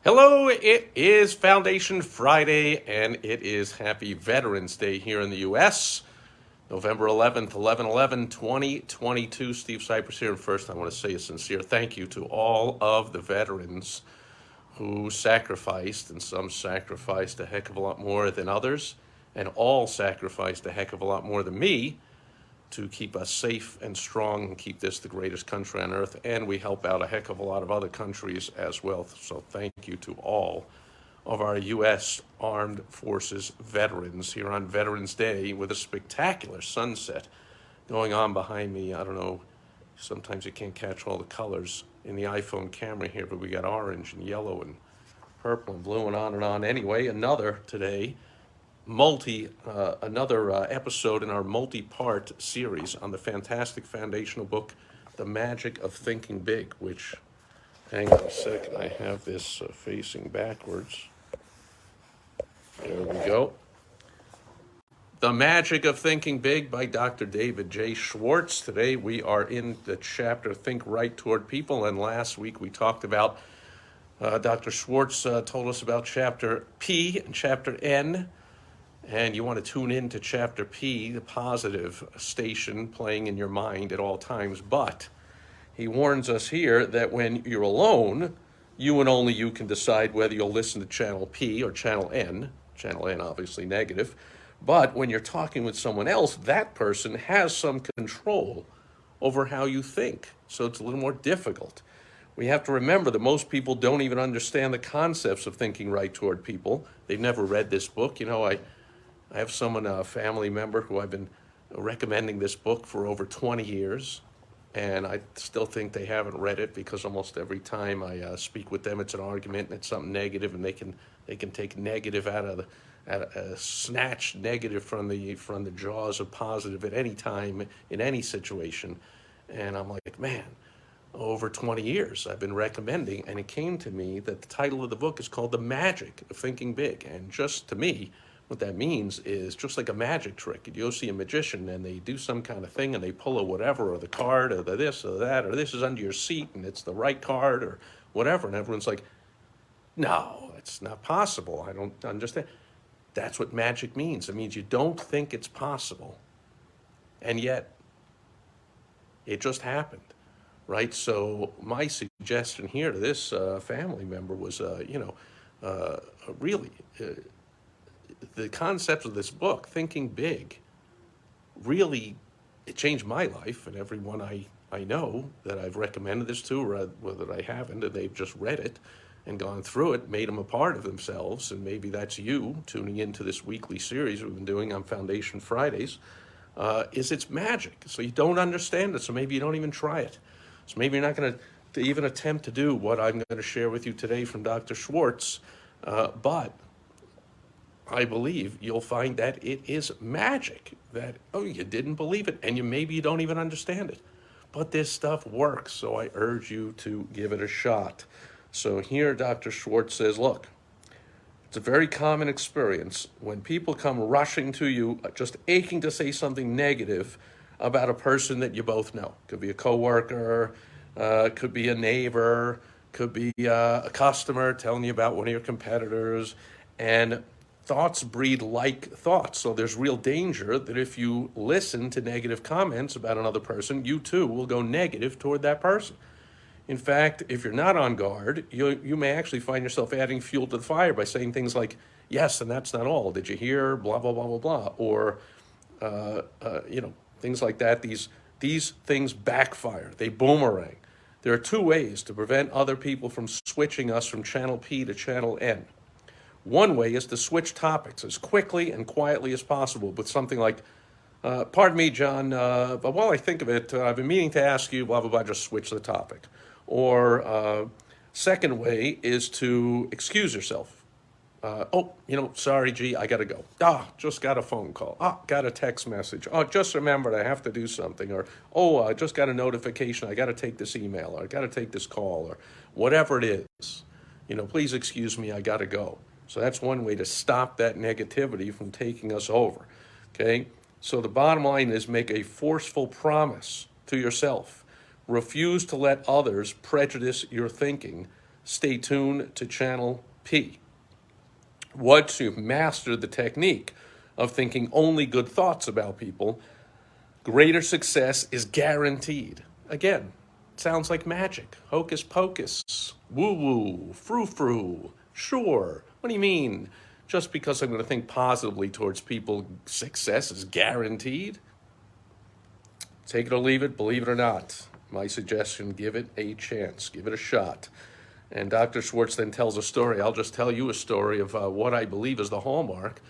Hello, it is Foundation Friday, and it is Happy Veterans Day here in the U.S. November 11th, 2022. Steve Sipress here, and first I want to say a sincere thank you to all of the veterans who sacrificed, and some sacrificed a heck of a lot more than others, and all sacrificed a heck of a lot more than me to keep us safe and strong and keep this the greatest country on earth. And we help out a heck of a lot of other countries as well. So thank you to all of our U.S. Armed Forces veterans here on Veterans Day with a spectacular sunset going on behind me. I don't know, sometimes you can't catch all the colors in the iPhone camera here, but we got orange and yellow and purple and blue and on and on. Anyway, another today another episode in our multi-part series on the fantastic foundational book, The Magic of Thinking Big, which, hang on a second, I have this facing backwards. There we go. The Magic of Thinking Big by Dr. David J. Schwartz. Today we are in the chapter Think Right Toward People, and last week we talked about, Dr. Schwartz told us about chapter P and chapter N. And you want to tune in to chapter P, the positive station playing in your mind at all times. But he warns us here that when you're alone, you and only you can decide whether you'll listen to channel P or channel N. Channel N, obviously negative. But when you're talking with someone else, that person has some control over how you think. So it's a little more difficult. We have to remember that most people don't even understand the concepts of thinking right toward people. They've never read this book. You know, I have someone, a family member, who I've been recommending this book for over 20 years, and I still think they haven't read it because almost every time I speak with them, it's an argument and it's something negative, and they can take negative snatch negative from the jaws of positive at any time in any situation, and I'm like, man. Over 20 years I've been recommending, and it came to me that the title of the book is called The Magic of Thinking Big, and just to me, what that means is just like a magic trick. You'll see a magician and they do some kind of thing and they pull a whatever, or the card, or the this or that, or this is under your seat and it's the right card or whatever. And everyone's like, no, it's not possible. I don't understand. That's what magic means. It means you don't think it's possible. And yet it just happened, right? So my suggestion here to this family member was, really, the concepts of this book, Thinking Big, really, it changed my life, and everyone I know that I've recommended this to, or whether I haven't, and they've just read it and gone through it, made them a part of themselves. And maybe that's you tuning into this weekly series we've been doing on Foundation Fridays, is it's magic. So you don't understand it, so maybe you don't even try it. So maybe you're not going to even attempt to do what I'm going to share with you today from Dr. Schwartz, but I believe you'll find that it is magic, that, oh, you didn't believe it, and maybe you don't even understand it. But this stuff works, so I urge you to give it a shot. So here Dr. Schwartz says, look, it's a very common experience when people come rushing to you, just aching to say something negative about a person that you both know. Could be a coworker, could be a neighbor, could be a customer telling you about one of your competitors, and thoughts breed like thoughts. So there's real danger that if you listen to negative comments about another person, you too will go negative toward that person. In fact, if you're not on guard, you may actually find yourself adding fuel to the fire by saying things like, yes, and that's not all. Did you hear? Blah, blah, blah, blah, blah. Or, things like that. These things backfire. They boomerang. There are two ways to prevent other people from switching us from channel P to channel N. One way is to switch topics as quickly and quietly as possible with something like, pardon me, John, but while I think of it, I've been meaning to ask you, blah, blah, blah, just switch the topic. Or second way is to excuse yourself. Sorry, gee, I got to go. Just got a phone call. Got a text message. Just remembered I have to do something. Or, I just got a notification. I got to take this email. Or I got to take this call. Or whatever it is. Please excuse me, I got to go. So that's one way to stop that negativity from taking us over, okay? So the bottom line is make a forceful promise to yourself. Refuse to let others prejudice your thinking stay tuned to Channel P. Once you've mastered the technique of thinking only good thoughts about people, greater success is guaranteed. Again, sounds like magic. Hocus pocus. Woo woo. Frou frou. Sure. What do you mean? Just because I'm going to think positively towards people, success is guaranteed? Take it or leave it, believe it or not. My suggestion, give it a chance, give it a shot. And Dr. Schwartz then tells a story. I'll just tell you a story of what I believe is the hallmark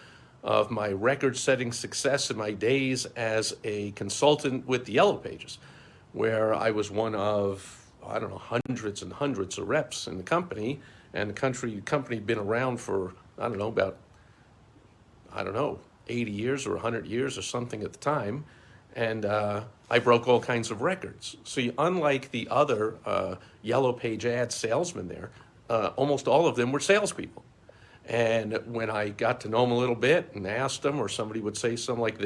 of my record-setting success in my days as a consultant with the Yellow Pages, where I was one of, I don't know, hundreds and hundreds of reps in the company, and the company had been around for, I don't know, about, 80 years or 100 years or something at the time. And I broke all kinds of records. So unlike the other Yellow Page ad salesmen there, almost all of them were salespeople. And when I got to know them a little bit and asked them, or somebody would say something like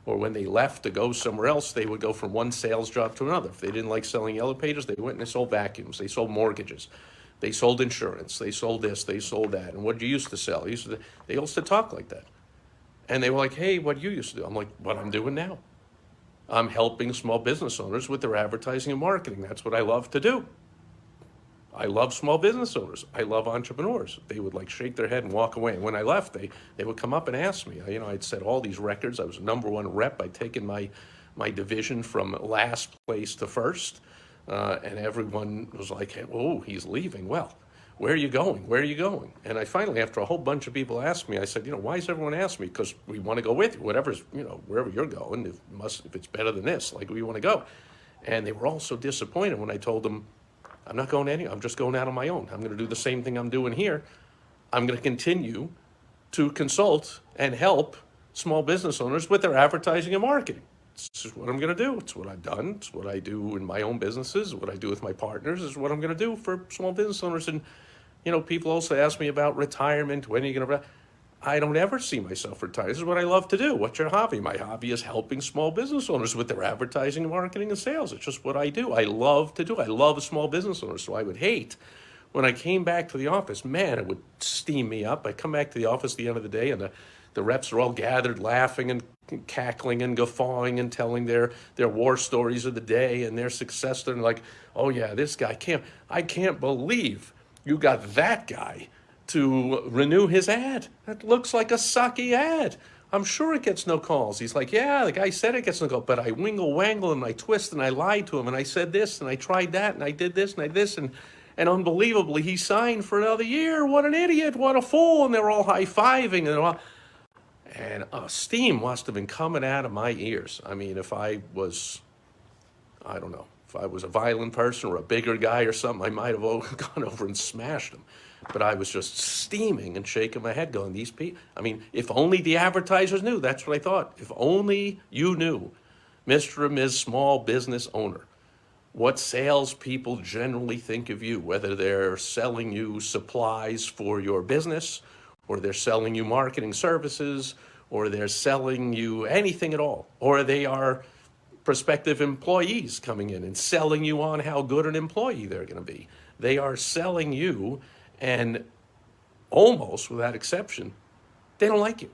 or when they left to go somewhere else, they would go from one sales job to another. If they didn't like selling Yellow Pages, they went and they sold vacuums, they sold mortgages, they sold insurance, they sold this, they sold that. And what did you used to sell? They used to talk like that. And they were like, hey, what you used to do? I'm like, what I'm doing now. I'm helping small business owners with their advertising and marketing. That's what I love to do. I love small business owners. I love entrepreneurs. They would like shake their head and walk away. And when I left, they would come up and ask me. I'd set all these records. I was #1 rep. I'd taken my division from last place to first. And everyone was like, hey, oh, he's leaving. Well, where are you going? Where are you going? And I finally, after a whole bunch of people asked me, I said, why is everyone asking me? Because we want to go with you, whatever's, wherever you're going, if it's better than this, like we want to go. And they were all so disappointed when I told them, I'm not going anywhere. I'm just going out on my own. I'm going to do the same thing I'm doing here. I'm going to continue to consult and help small business owners with their advertising and marketing. This is what I'm going to do. It's what I've done. It's what I do in my own businesses. What I do with my partners is what I'm going to do for small business owners. And, people also ask me about retirement. When are you going to? I don't ever see myself retire. This is what I love to do. What's your hobby? My hobby is helping small business owners with their advertising, marketing, and sales. It's just what I do. I love to do. I love small business owners. So I would hate when I came back to the office, man, it would steam me up. I come back to the office at the end of the day, and the reps are all gathered laughing and cackling and guffawing and telling their war stories of the day and their success. They're like, oh yeah, this guy I can't believe you got that guy to renew his ad. That looks like a sucky ad. I'm sure it gets no calls. He's like, yeah, the guy said it gets no calls, but I wingle wangle and I twist and I lied to him and I said this and I tried that and I did this and I did this and unbelievably he signed for another year. What an idiot, what a fool. And they're all high-fiving and steam must have been coming out of my ears. I mean, if I was a violent person or a bigger guy or something, I might have gone over and smashed him. But I was just steaming and shaking my head going, these people, if only the advertisers knew. That's what I thought. If only you knew, Mr. or Ms. Small Business Owner, what salespeople generally think of you, whether they're selling you supplies for your business, or they're selling you marketing services, or they're selling you anything at all, or they are prospective employees coming in and selling you on how good an employee they're going to be. They are selling you, and almost without exception, they don't like you.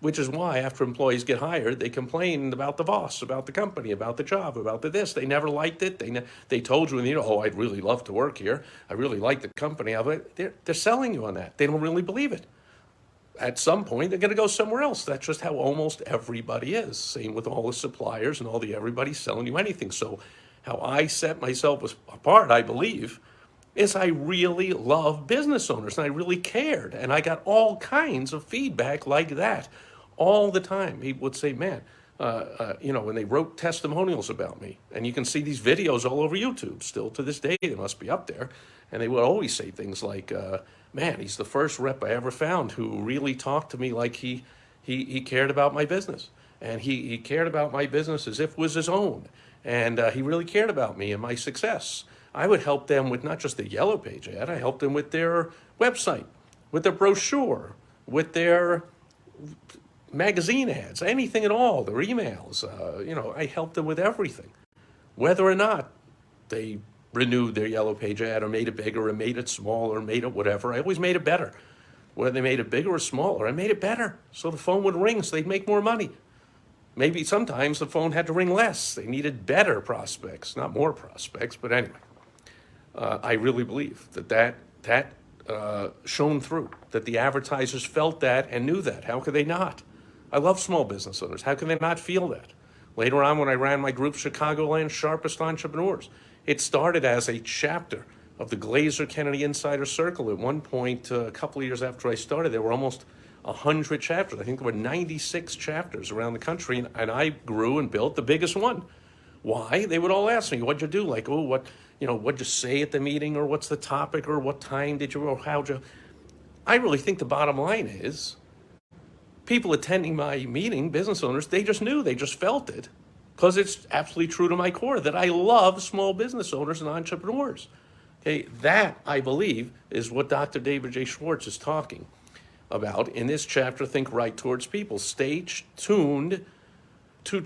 Which is why after employees get hired, they complain about the boss, about the company, about the job, about this. They never liked it. They told you, oh, I'd really love to work here. I really like the company. They're selling you on that. They don't really believe it. At some point, they're going to go somewhere else. That's just how almost everybody is. Same with all the suppliers and everybody selling you anything. So how I set myself apart, I believe, is I really love business owners, and I really cared. And I got all kinds of feedback like that all the time. People would say, man, when they wrote testimonials about me, and you can see these videos all over YouTube, still to this day, they must be up there. And they would always say things like, man, he's the first rep I ever found who really talked to me like he cared about my business. And he cared about my business as if it was his own. And he really cared about me and my success. I would help them with not just the Yellow Page ad, I helped them with their website, with their brochure, with their magazine ads, anything at all, their emails. I helped them with everything. Whether or not they renewed their Yellow Page ad or made it bigger or made it smaller or made it whatever. I always made it better. Whether they made it bigger or smaller, I made it better. So the phone would ring so they'd make more money. Maybe sometimes the phone had to ring less. They needed better prospects, not more prospects. But anyway, I really believe that shone through, that the advertisers felt that and knew that. How could they not? I love small business owners. How can they not feel that? Later on, when I ran my group, Chicagoland's Sharpest Entrepreneurs, it started as a chapter of the Glazer Kennedy Insider Circle. At one point, a couple of years after I started, there were almost 100 chapters. I think there were 96 chapters around the country, and I grew and built the biggest one. Why? They would all ask me, what'd you do? Like, oh, what'd you say at the meeting, or what's the topic, or what time did you, or how'd you? I really think the bottom line is, people attending my meeting, business owners, they just knew, they just felt it, because it's absolutely true to my core that I love small business owners and entrepreneurs. Okay, that, I believe, is what Dr. David J. Schwartz is talking about in this chapter, Think Right Towards People. Stay tuned to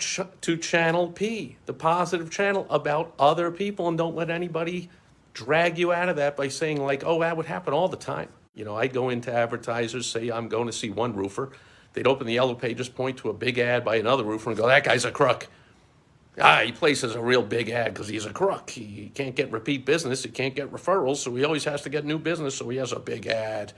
channel P, the positive channel about other people, and don't let anybody drag you out of that by saying like, oh, that would happen all the time. I'd go into advertisers, say I'm going to see one roofer. They'd open the Yellow Pages, point to a big ad by another roofer and go, that guy's a crook. He places a real big ad because he's a crook. He can't get repeat business. He can't get referrals, so he always has to get new business, so he has a big ad.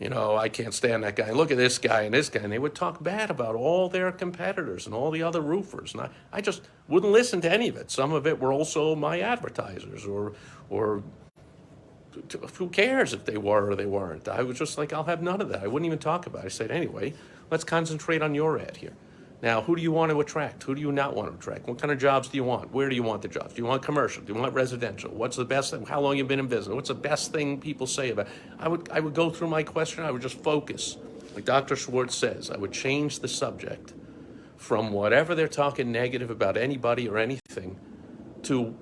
I can't stand that guy. Look at this guy and this guy. And they would talk bad about all their competitors and all the other roofers. And I just wouldn't listen to any of it. Some of it were also my advertisers, or who cares if they were or they weren't. I was just like, I'll have none of that. I wouldn't even talk about it. I said, anyway, let's concentrate on your ad here. Now, who do you want to attract? Who do you not want to attract? What kind of jobs do you want? Where do you want the jobs? Do you want commercial? Do you want residential? What's the best thing? How long you been in business? What's the best thing people say about it? I would go through my question. I would just focus. Like Dr. Schwartz says, I would change the subject from whatever they're talking negative about anybody or anything to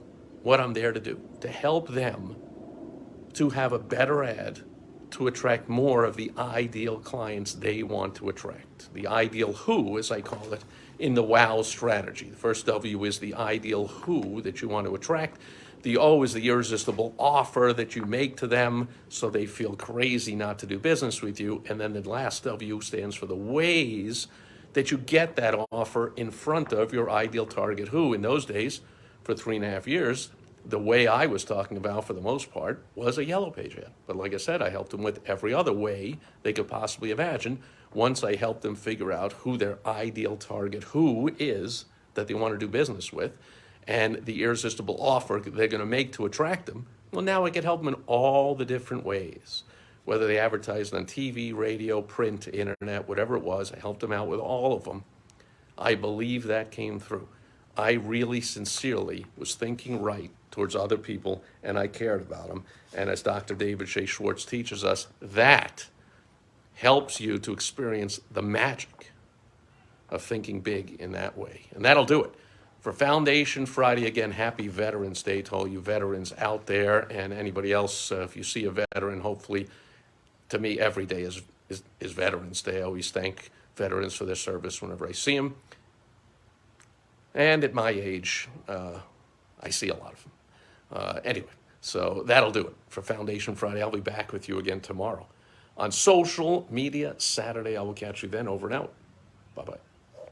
what I'm there to do, to help them to have a better ad to attract more of the ideal clients they want to attract. The ideal who, as I call it, in the WOW strategy. The first W is the ideal who that you want to attract. The O is the irresistible offer that you make to them so they feel crazy not to do business with you. And then the last W stands for the ways that you get that offer in front of your ideal target who. In those days, for 3.5 years, the way I was talking about for the most part was a Yellow Page ad. But like I said, I helped them with every other way they could possibly imagine once I helped them figure out who their ideal target who is that they want to do business with and the irresistible offer they're going to make to attract them. Well, now I can help them in all the different ways. Whether they advertised on TV, radio, print, internet, whatever it was, I helped them out with all of them. I believe that came through. I really sincerely was thinking right towards other people, and I cared about them. And as Dr. David J. Schwartz teaches us, that helps you to experience the magic of thinking big in that way. And that'll do it. For Foundation Friday, again, happy Veterans Day to all you veterans out there, and anybody else, if you see a veteran, hopefully, to me, every day is Veterans Day. I always thank veterans for their service whenever I see them. And at my age, I see a lot of them. Anyway, so that'll do it for Foundation Friday. I'll be back with you again tomorrow on social media Saturday. I will catch you then. Over and out. Bye-bye.